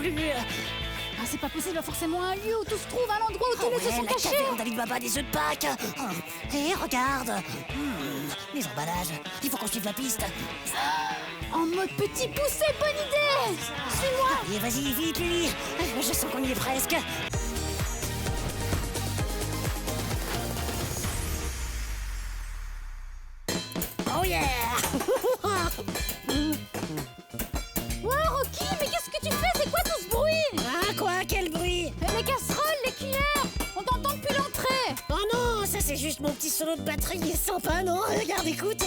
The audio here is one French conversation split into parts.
plus. Ah, c'est pas possible, il y a forcément un lieu où tout se trouve, un endroit où tous les œufs sont la cachés. caverne d'Ali Baba des œufs de Pâques. Et regarde. Les emballages. Il faut qu'on suive la piste. En mode petit poussé, bonne idée. Suis-moi. Allez, vas-y, vite, Lily. Je sens qu'on y est presque. Oh yeah. Ouais, Rocky, mais qu'est-ce que tu fais? C'est quoi tout ce bruit? Ah quoi, quel bruit? Les casseroles, les cuillères, on t'entend depuis l'entrée. Oh non, ça c'est juste mon petit solo de batterie, il est sympa, non? Regarde, écoute.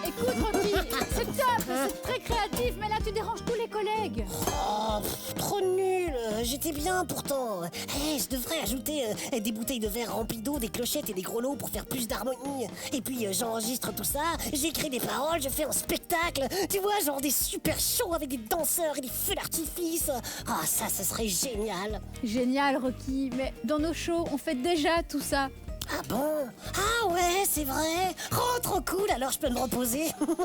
Écoute, Rocky, c'est top, c'est très créatif, mais là tu déranges tous les collègues. Oh, trop nul. J'étais bien pourtant. Je devrais ajouter des bouteilles de verre remplies d'eau, des clochettes et des grelots pour faire plus d'harmonie. Et puis j'enregistre tout ça, j'écris des paroles, je fais un spectacle. Tu vois, genre des super shows avec des danseurs et des feux d'artifice. Ah, ça serait génial. Génial, Rocky, mais dans nos shows, on fait déjà tout ça. Ah bon? Ah ouais, c'est vrai. Oh, trop cool, alors je peux me reposer. Oh,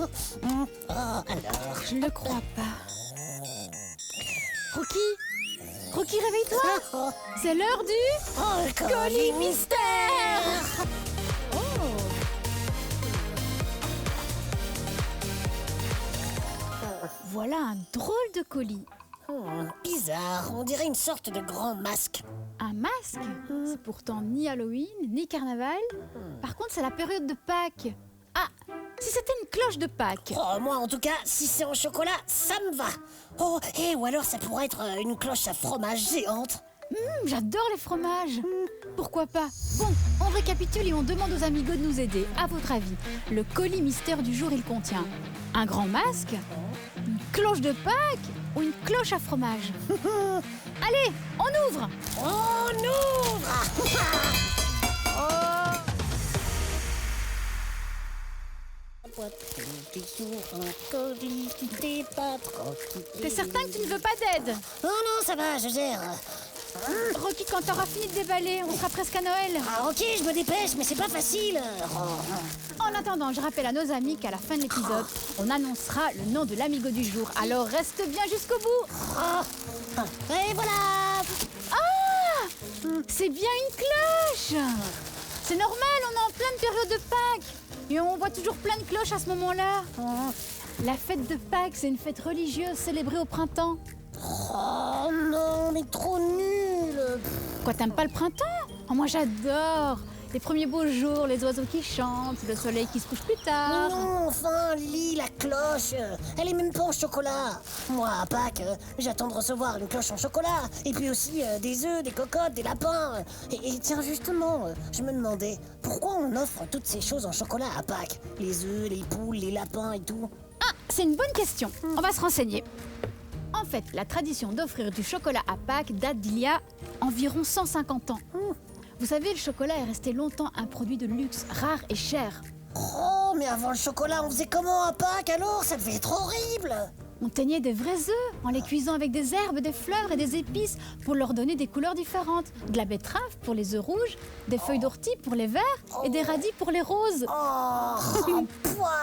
alors... Je ne le crois pas. Rocky, réveille-toi. C'est l'heure du... Oh, le colis mystère. Voilà un drôle de colis. Bizarre, on dirait une sorte de grand masque. Un masque? C'est pourtant ni Halloween, ni Carnaval. Par contre, c'est la période de Pâques. Ah, si c'était une cloche de Pâques. Oh, moi en tout cas, si c'est en chocolat, ça me va. Oh, ou alors ça pourrait être une cloche à fromage géante. J'adore les fromages. Pourquoi pas? Bon, on récapitule et on demande aux amigos de nous aider. À votre avis, le colis mystère du jour, il contient un grand masque, une cloche de Pâques ou une cloche à fromage? Allez, on ouvre. On ouvre. T'es certain que tu ne veux pas d'aide? Oh non, ça va, je gère. Rocky, quand t'auras fini de déballer, on sera presque à Noël. Ah ok, je me dépêche, mais c'est pas facile. En attendant, je rappelle à nos amis qu'à la fin de l'épisode, on annoncera le nom de l'amigo du jour. Alors reste bien jusqu'au bout. Et voilà. C'est bien une cloche. C'est normal, on est en pleine période de Pâques. Et on voit toujours plein de cloches à ce moment-là. La fête de Pâques, c'est une fête religieuse célébrée au printemps. Oh non, mais trop nul. Quoi, t'aimes pas le printemps? Oh, moi j'adore. Les premiers beaux jours, les oiseaux qui chantent, le soleil qui se couche plus tard. Non, enfin, Lily, la cloche, elle est même pas en chocolat. Moi, à Pâques, j'attends de recevoir une cloche en chocolat. Et puis aussi des œufs, des cocottes, des lapins. Et tiens, justement, je me demandais, pourquoi on offre toutes ces choses en chocolat à Pâques? Les œufs, les poules, les lapins et tout. Ah, c'est une bonne question. On va se renseigner. En fait, la tradition d'offrir du chocolat à Pâques date d'il y a environ 150 ans. Vous savez, le chocolat est resté longtemps un produit de luxe, rare et cher. Oh, mais avant le chocolat, on faisait comment à Pâques alors? Ça devait être horrible. On teignait des vrais œufs en les cuisant avec des herbes, des fleurs et des épices pour leur donner des couleurs différentes. De la betterave pour les œufs rouges, des feuilles d'ortie pour les verts et des radis pour les roses.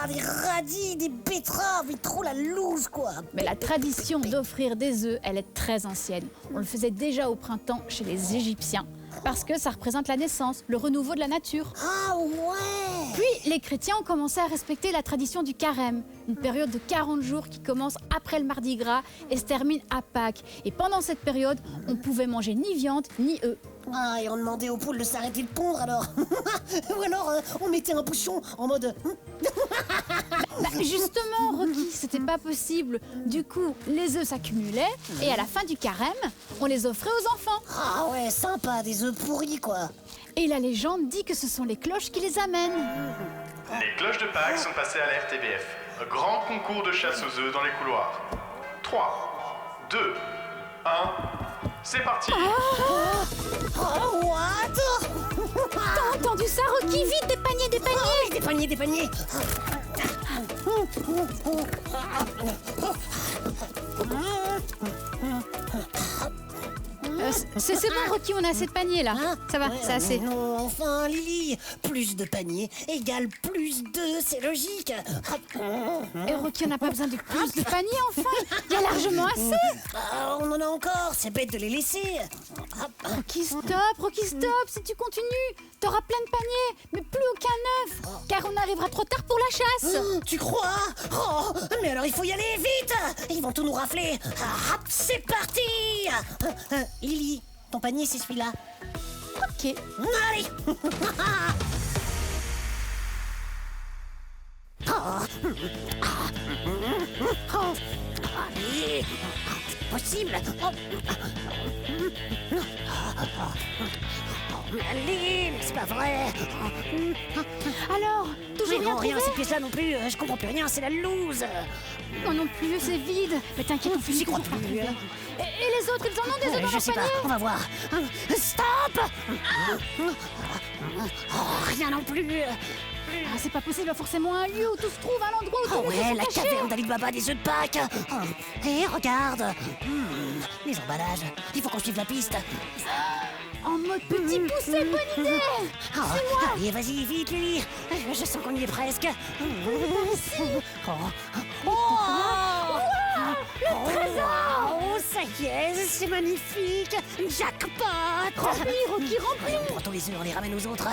Des radis, des betteraves, mais trop la loose quoi. Mais la tradition d'offrir des œufs, elle est très ancienne. On le faisait déjà au printemps chez les Égyptiens. Parce que ça représente la naissance, le renouveau de la nature. Ah ouais. Puis, les chrétiens ont commencé à respecter la tradition du carême, une période de 40 jours qui commence après le Mardi Gras et se termine à Pâques. Et pendant cette période, on pouvait manger ni viande ni œufs. Ah, et on demandait aux poules de s'arrêter de pondre alors. Ou alors, on mettait un bouchon en mode... Justement, Rocky, c'était pas possible. Du coup, les œufs s'accumulaient et à la fin du carême, on les offrait aux enfants. Ah ouais, sympa, des œufs pourris quoi. Et la légende dit que ce sont les cloches qui les amènent. Les cloches de Pâques sont passées à la RTBF. Un grand concours de chasse aux œufs dans les couloirs. 3, 2, 1, c'est parti. Oh, what? T'as entendu ça, Rocky? Vite, des paniers, des paniers. Des paniers. C'est bon, Rocky, on a assez de paniers là. Hein? Ça va, Ouais, c'est assez. Non, enfin, Lily, plus de paniers égale plus de, c'est logique. Et Rocky, on n'a pas besoin de plus de paniers, enfin. Il y a largement assez. Ah, on en a encore, c'est bête de les laisser. Hop. Rocky, stop. Si tu continues, t'auras plein de paniers, mais plus aucun neuf. Car on arrivera trop tard pour la chasse. Tu crois? Oh, mais alors il faut y aller vite. Ils vont tout nous rafler. Hop, c'est parti. Lily, ton panier c'est celui-là. Ok. Allez. Allez. Possible. Allez, mais c'est pas vrai. Alors, toujours Mais non, rien rien, trouvé? cette pièce-là non plus. Je comprends plus rien, c'est la loose. Moi non plus, c'est vide. Mais t'inquiète, on finit J'y crois toujours par plus. trouver. Et les autres, ils en ont des œufs dans Je leur sais pas, panier? on va voir. Stop. Oh, rien non plus. Ah, c'est pas possible, il y a forcément un lieu où tout se trouve, un endroit où Oh tous les œufs ouais, sont la cachés. caverne d'Ali Baba des œufs de Pâques. Et regarde. Les emballages. Il faut qu'on suive la piste. En mode petit poussé, bonne idée. Allez, vas-y, vite, Lily. Je sens qu'on y est presque. Le trésor. Oh, ça y est, c'est magnifique. Jackpot. Rocky, remplis. Prends tous les œufs, on les ramène aux autres.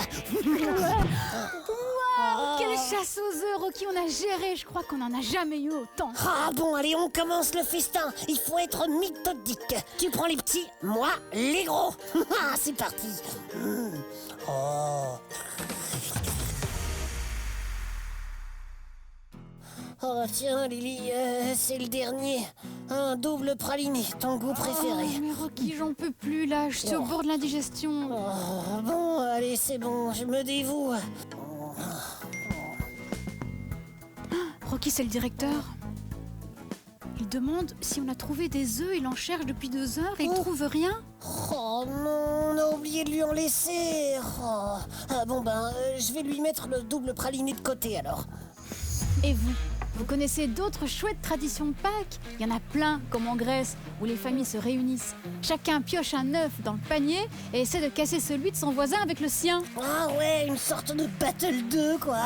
Wow, quelle chasse aux œufs, Rocky, on a géré. Je crois qu'on en a jamais eu autant. Ah bon, allez, on commence le festin. Il faut être méthodique. Tu prends les petits, moi les gros. Ah, c'est parti. Oh. Oh tiens, Lily, c'est le dernier. Un double praliné, ton goût préféré. Oh, mais Rocky, j'en peux plus là. Je suis au bord de l'indigestion. Oh, bon, allez, c'est bon, je me dévoue. Rocky, c'est le directeur. Il demande si on a trouvé des œufs. Il en cherche depuis 2 heures et il trouve rien. Oh non, on a oublié de lui en laisser. Oh. Ah bon ben, je vais lui mettre le double praliné de côté alors. Et vous? Vous connaissez d'autres chouettes traditions de Pâques? Il y en a plein, comme en Grèce, où les familles se réunissent. Chacun pioche un œuf dans le panier et essaie de casser celui de son voisin avec le sien. Ah ouais, une sorte de battle 2 quoi.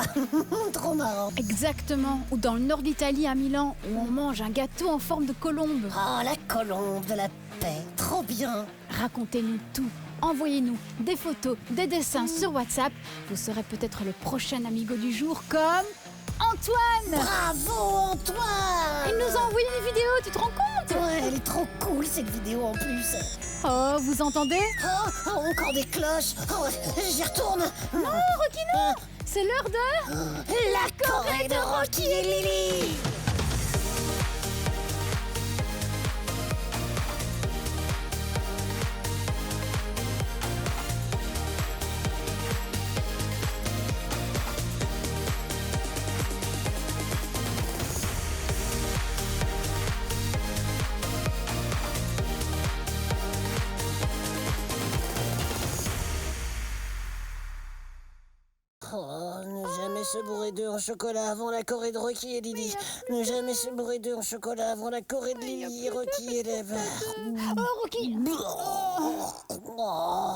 Trop marrant. Exactement. Ou dans le nord d'Italie, à Milan, où on mange un gâteau en forme de colombe. Oh, la colombe de la paix, trop bien. Racontez-nous tout. Envoyez-nous des photos, des dessins sur WhatsApp. Vous serez peut-être le prochain amigo du jour comme Antoine. Bravo Antoine. Il nous a envoyé une vidéo, tu te rends compte? Ouais, elle est trop cool cette vidéo en plus. Oh, vous entendez? Oh, encore des cloches. Oh, j'y retourne. Non, Rocky, non. C'est l'heure de... La Corée de Rocky et Lily. Oh, ne jamais se bourrer d'œufs en chocolat avant la Corée de Rocky et Lily. Ne jamais se bourrer d'œufs en chocolat avant la Corée de Lily, Rocky et Lev. Oh, Rocky. Oh,